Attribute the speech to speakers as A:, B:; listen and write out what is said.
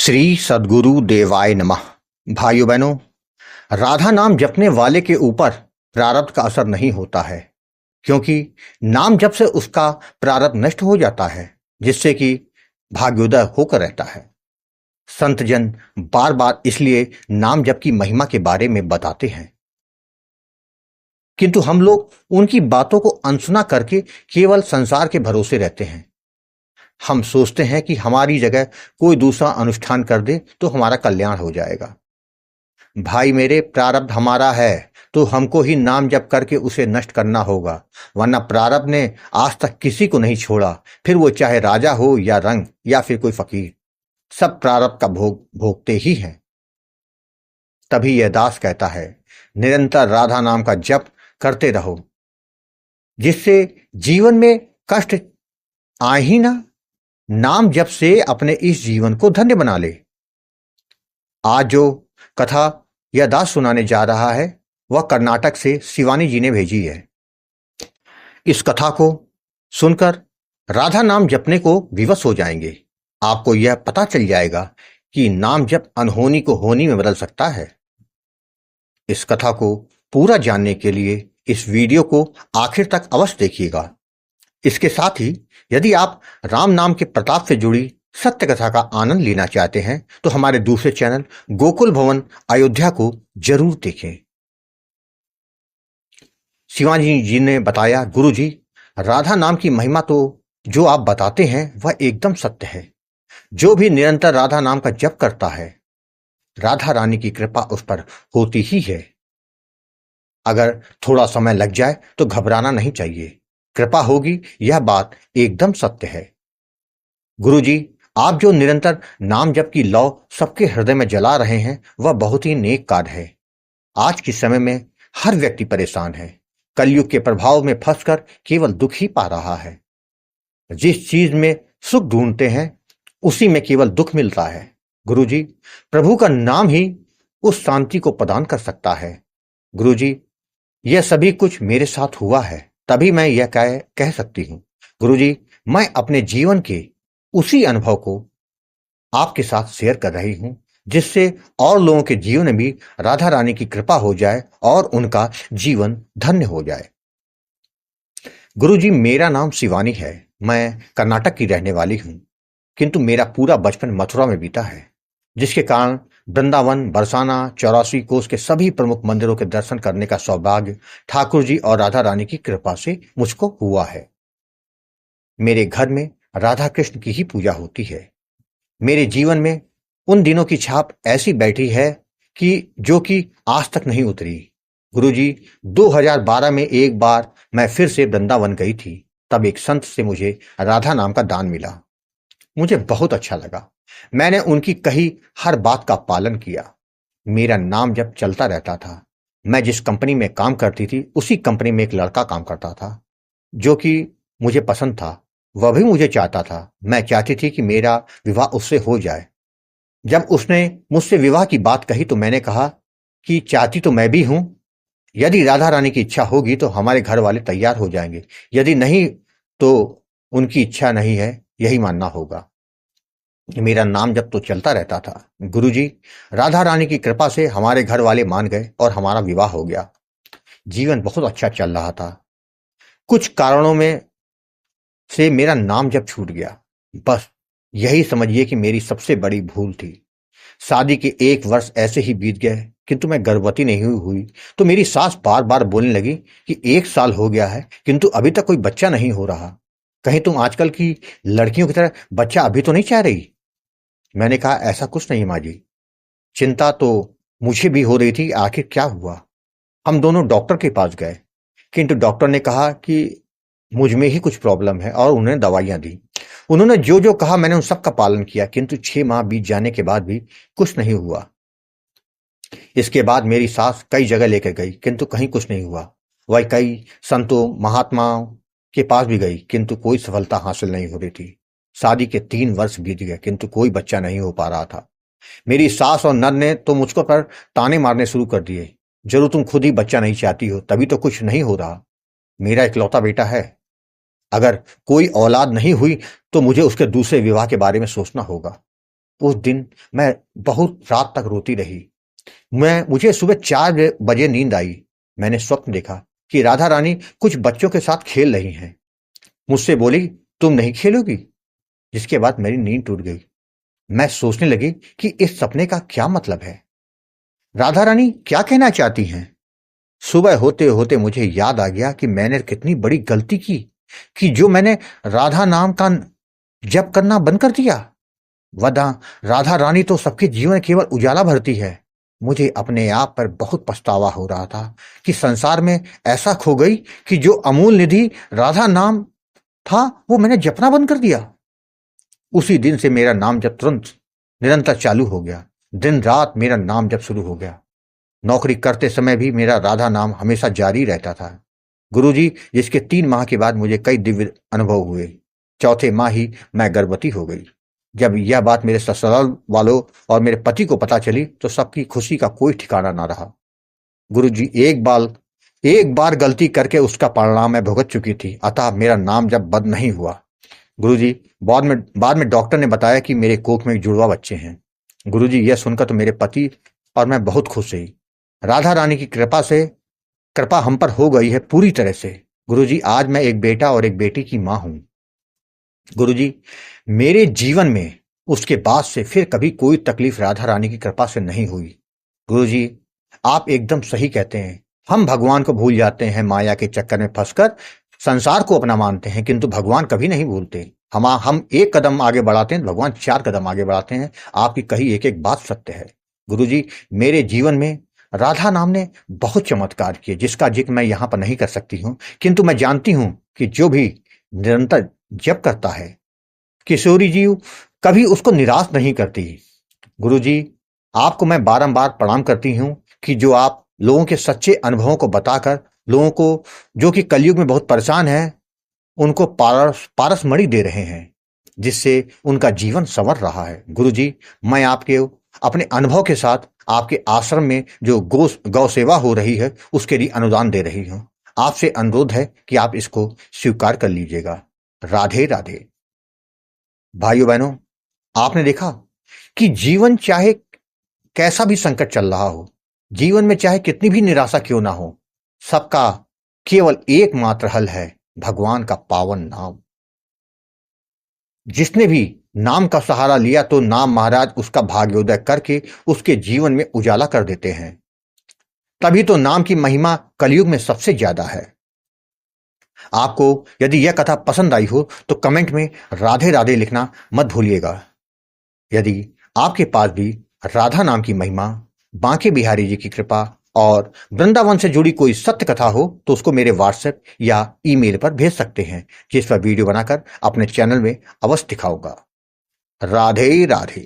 A: श्री सद्गुरु देवाय नमः। भाइयों बहनों, राधा नाम जपने वाले के ऊपर प्रारब्ध का असर नहीं होता है, क्योंकि नाम जप से उसका प्रारब्ध नष्ट हो जाता है, जिससे कि भाग्योदय होकर रहता है। संत जन बार बार इसलिए नाम जप की महिमा के बारे में बताते हैं, किंतु हम लोग उनकी बातों को अनसुना करके केवल संसार के भरोसे रहते हैं। हम सोचते हैं कि हमारी जगह कोई दूसरा अनुष्ठान कर दे तो हमारा कल्याण हो जाएगा। भाई मेरे, प्रारब्ध हमारा है तो हमको ही नाम जप करके उसे नष्ट करना होगा, वरना प्रारब्ध ने आज तक किसी को नहीं छोड़ा, फिर वो चाहे राजा हो या रंग या फिर कोई फकीर, सब प्रारब्ध का भोग भोगते ही हैं। तभी यह दास कहता है, निरंतर राधा नाम का जप करते रहो, जिससे जीवन में कष्ट आए ही ना। नाम जप से अपने इस जीवन को धन्य बना ले। आज जो कथा यह दास सुनाने जा रहा है वह कर्नाटक से शिवानी जी ने भेजी है। इस कथा को सुनकर राधा नाम जपने को विवश हो जाएंगे। आपको यह पता चल जाएगा कि नाम जप अनहोनी को होनी में बदल सकता है। इस कथा को पूरा जानने के लिए इस वीडियो को आखिर तक अवश्य देखिएगा। इसके साथ ही यदि आप राम नाम के प्रताप से जुड़ी सत्य कथा का आनंद लेना चाहते हैं तो हमारे दूसरे चैनल गोकुल भवन अयोध्या को जरूर देखें। शिवाजी जी ने बताया, गुरु जी, राधा नाम की महिमा तो जो आप बताते हैं वह एकदम सत्य है। जो भी निरंतर राधा नाम का जप करता है, राधा रानी की कृपा उस पर होती ही है। अगर थोड़ा समय लग जाए तो घबराना नहीं चाहिए, कृपा होगी, यह बात एकदम सत्य है। गुरुजी, आप जो निरंतर नाम जप की लौ सबके हृदय में जला रहे हैं वह बहुत ही नेक कार्य है। आज के समय में हर व्यक्ति परेशान है, कलयुग के प्रभाव में फंसकर केवल दुख ही पा रहा है। जिस चीज में सुख ढूंढते हैं उसी में केवल दुख मिलता है। गुरुजी, प्रभु का नाम ही उस शांति को प्रदान कर सकता है। गुरुजी, यह सभी कुछ मेरे साथ हुआ है, तभी मैं यह कह सकती हूँ। गुरुजी, मैं अपने जीवन के उसी अनुभव को आपके साथ शेयर कर रही हूं, जिससे और लोगों के जीवन में भी राधा रानी की कृपा हो जाए और उनका जीवन धन्य हो जाए। गुरुजी, मेरा नाम शिवानी है। मैं कर्नाटक की रहने वाली हूं, किंतु मेरा पूरा बचपन मथुरा में बीता है, जिसके कारण वृंदावन, बरसाना, 84 कोस के सभी प्रमुख मंदिरों के दर्शन करने का सौभाग्य ठाकुर जी और राधा रानी की कृपा से मुझको हुआ है। मेरे घर में राधा कृष्ण की ही पूजा होती है। मेरे जीवन में उन दिनों की छाप ऐसी बैठी है कि जो कि आज तक नहीं उतरी। गुरुजी, 2012 में एक बार मैं फिर से वृंदावन गई थी। तब एक संत से मुझे राधा नाम का दान मिला। मुझे बहुत अच्छा लगा। मैंने उनकी कही हर बात का पालन किया। मेरा नाम जब चलता रहता था। मैं जिस कंपनी में काम करती थी उसी कंपनी में एक लड़का काम करता था, जो कि मुझे पसंद था। वह भी मुझे चाहता था। मैं चाहती थी कि मेरा विवाह उससे हो जाए। जब उसने मुझसे विवाह की बात कही तो मैंने कहा कि चाहती तो मैं भी हूं। यदि राधा रानी की इच्छा होगी तो हमारे घर वाले तैयार हो जाएंगे, यदि नहीं तो उनकी इच्छा नहीं है, यही मानना होगा। मेरा नाम जब तो चलता रहता था। गुरुजी, राधा रानी की कृपा से हमारे घर वाले मान गए और हमारा विवाह हो गया। जीवन बहुत अच्छा चल रहा था। कुछ कारणों में से मेरा नाम जब छूट गया, बस यही समझिए कि मेरी सबसे बड़ी भूल थी। शादी के 1 वर्ष ऐसे ही बीत गए, किंतु मैं गर्भवती नहीं हुई तो मेरी सास बार बार बोलने लगी कि 1 साल हो गया है किंतु अभी तक कोई बच्चा नहीं हो रहा। कहीं तुम आजकल की लड़कियों की तरह बच्चा अभी तो नहीं चाह रही? मैंने कहा, ऐसा कुछ नहीं माँ जी। चिंता तो मुझे भी हो रही थी, आखिर क्या हुआ। हम दोनों डॉक्टर के पास गए, किंतु डॉक्टर ने कहा कि मुझ में ही कुछ प्रॉब्लम है और उन्होंने दवाइयां दी। उन्होंने जो जो कहा मैंने उन सब का पालन किया, किंतु 6 माह बीत जाने के बाद भी कुछ नहीं हुआ। इसके बाद मेरी सास कई जगह लेकर गई, किंतु कहीं कुछ नहीं हुआ। वह कई संतों महात्माओं के पास भी गई, किंतु कोई सफलता हासिल नहीं हो रही थी। शादी के 3 वर्ष बीत गए, किंतु कोई बच्चा नहीं हो पा रहा था। मेरी सास और नर ने तो मुझको पर ताने मारने शुरू कर दिए, जरूर तुम खुद ही बच्चा नहीं चाहती हो, तभी तो कुछ नहीं हो रहा। मेरा इकलौता बेटा है, अगर कोई औलाद नहीं हुई तो मुझे उसके दूसरे विवाह के बारे में सोचना होगा। उस दिन मैं बहुत रात तक रोती रही। मुझे सुबह 4 बजे नींद आई। मैंने स्वप्न देखा कि राधा रानी कुछ बच्चों के साथ खेल रही हैं। मुझसे बोली, तुम नहीं खेलोगी? जिसके बाद मेरी नींद टूट गई। मैं सोचने लगी कि इस सपने का क्या मतलब है। राधा रानी क्या कहना चाहती हैं? सुबह होते होते मुझे याद आ गया कि मैंने कितनी बड़ी गलती की कि जो मैंने राधा नाम का जप करना बंद कर दिया। वदा राधा रानी तो सबके जीवन में केवल उजाला भरती है। मुझे अपने आप पर बहुत पछतावा हो रहा था कि संसार में ऐसा खो गई कि जो अमूल निधि राधा नाम था वो मैंने जपना बंद कर दिया। उसी दिन से मेरा नाम जप तुरंत निरंतर चालू हो गया। दिन रात मेरा नाम जप शुरू हो गया। नौकरी करते समय भी मेरा राधा नाम हमेशा जारी रहता था। गुरुजी, जिसके 3 माह के बाद मुझे कई दिव्य अनुभव हुए। चौथे माह ही मैं गर्भवती हो गई। जब यह बात मेरे ससुराल वालों और मेरे पति को पता चली तो सबकी खुशी का कोई ठिकाना ना रहा। गुरुजी, एक बार गलती करके उसका परिणाम मैं भुगत चुकी थी, अतः मेरा नाम जब बंद नहीं हुआ। गुरुजी, बाद में डॉक्टर ने बताया कि मेरे कोख में एक जुड़वा बच्चे हैं। गुरुजी, यह सुनकर तो मेरे पति और मैं बहुत खुश हुई। राधा रानी की कृपा हम पर हो गई है पूरी तरह से। गुरुजी, आज मैं एक बेटा और एक बेटी की मां हूं। गुरुजी, मेरे जीवन में उसके बाद से फिर कभी कोई तकलीफ राधा रानी की कृपा से नहीं हुई। गुरुजी, आप एकदम सही कहते हैं। हम भगवान को भूल जाते हैं, माया के चक्कर में फंसकर संसार को अपना मानते हैं, किंतु भगवान कभी नहीं भूलते। हम एक कदम आगे बढ़ाते हैं, भगवान 4 कदम आगे बढ़ाते हैं। आपकी कही एक एक बात सत्य है। गुरुजी, मेरे जीवन में राधा नाम ने बहुत चमत्कार किए, जिसका जिक्र मैं यहाँ पर नहीं कर सकती हूँ, किंतु मैं जानती हूँ कि जो भी निरंतर जप करता है, किशोरी जी कभी उसको निराश नहीं करती। गुरुजी, आपको मैं बारंबार प्रणाम करती हूँ कि जो आप लोगों के सच्चे अनुभवों को बताकर लोगों को, जो कि कलयुग में बहुत परेशान है, उनको पारसमणि दे रहे हैं, जिससे उनका जीवन संवर रहा है। गुरुजी, मैं आपके अपने अनुभव के साथ आपके आश्रम में जो गौ सेवा हो रही है उसके लिए अनुदान दे रही हूँ। आपसे अनुरोध है कि आप इसको स्वीकार कर लीजिएगा। राधे राधे। भाइयों बहनों, आपने देखा कि जीवन चाहे कैसा भी संकट चल रहा हो, जीवन में चाहे कितनी भी निराशा क्यों ना हो, सबका केवल एकमात्र हल है भगवान का पावन नाम। जिसने भी नाम का सहारा लिया तो नाम महाराज उसका भाग्योदय करके उसके जीवन में उजाला कर देते हैं। तभी तो नाम की महिमा कलयुग में सबसे ज्यादा है। आपको यदि यह कथा पसंद आई हो तो कमेंट में राधे राधे लिखना मत भूलिएगा। यदि आपके पास भी राधा नाम की महिमा, बांके बिहारी जी की कृपा और वृंदावन से जुड़ी कोई सत्य कथा हो तो उसको मेरे व्हाट्सएप या ईमेल पर भेज सकते हैं, जिस पर वीडियो बनाकर अपने चैनल में अवश्य दिखाऊंगा। राधे राधे।